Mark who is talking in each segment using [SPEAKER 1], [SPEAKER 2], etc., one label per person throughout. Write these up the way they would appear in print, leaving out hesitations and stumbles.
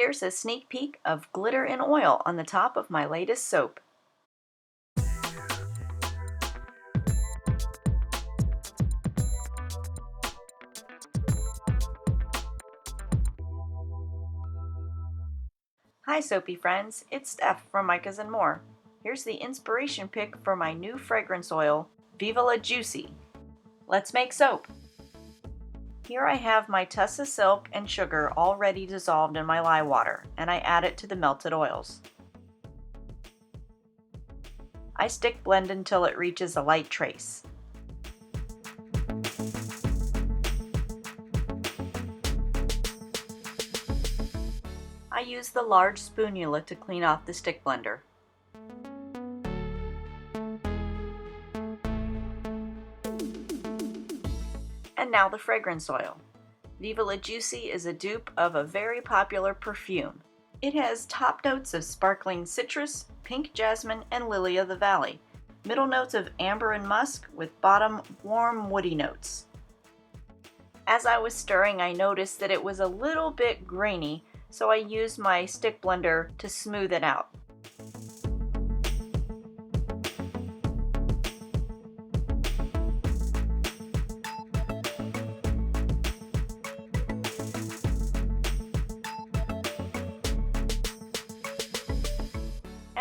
[SPEAKER 1] Here's a sneak peek of glitter and oil on the top of my latest soap. Hi soapy friends, it's Steph from Micas and More. Here's the inspiration pick for my new fragrance oil, Viva La Juicy. Let's make soap. Here I have my tussa silk and sugar already dissolved in my lye water, and I add it to the melted oils. I stick blend until it reaches a light trace. I use the large Spoonula to clean off the stick blender. And now the fragrance oil. Viva La Juicy is a dupe of a very popular perfume. It has top notes of sparkling citrus, pink jasmine, and lily of the valley. Middle notes of amber and musk with bottom warm woody notes. As I was stirring, I noticed that it was a little bit grainy, so I used my stick blender to smooth it out.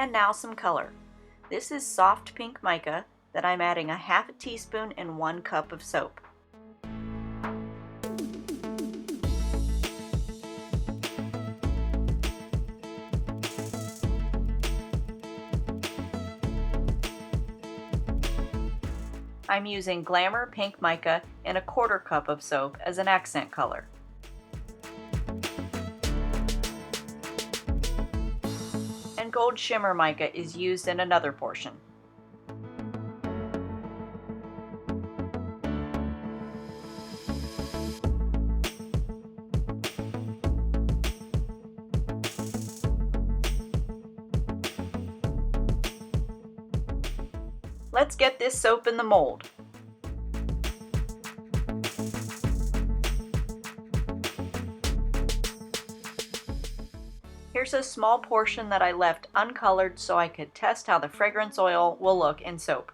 [SPEAKER 1] And now some color. This is soft pink mica that I'm adding a half a teaspoon in 1 cup of soap. I'm using Glamour Pink mica in a 1/4 cup of soap as an accent color. And gold shimmer mica is used in another portion. Let's get this soap in the mold. Here's a small portion that I left uncolored so I could test how the fragrance oil will look in soap.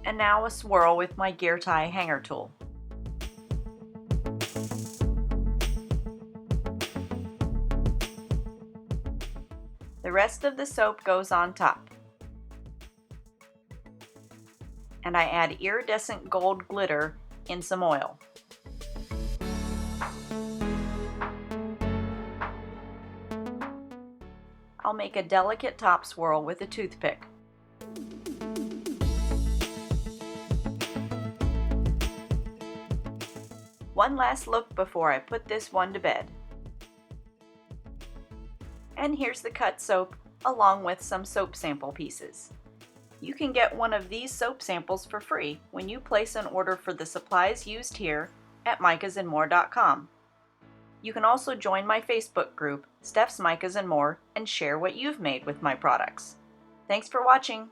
[SPEAKER 1] And now a swirl with my gear tie hanger tool. The rest of the soap goes on top. And I add iridescent gold glitter in some oil. I'll make a delicate top swirl with a toothpick. One last look before I put this one to bed. And here's the cut soap along with some soap sample pieces. You can get one of these soap samples for free when you place an order for the supplies used here at micasandmore.com. You can also join my Facebook group, Steph's Micas and More, and share what you've made with my products. Thanks for watching.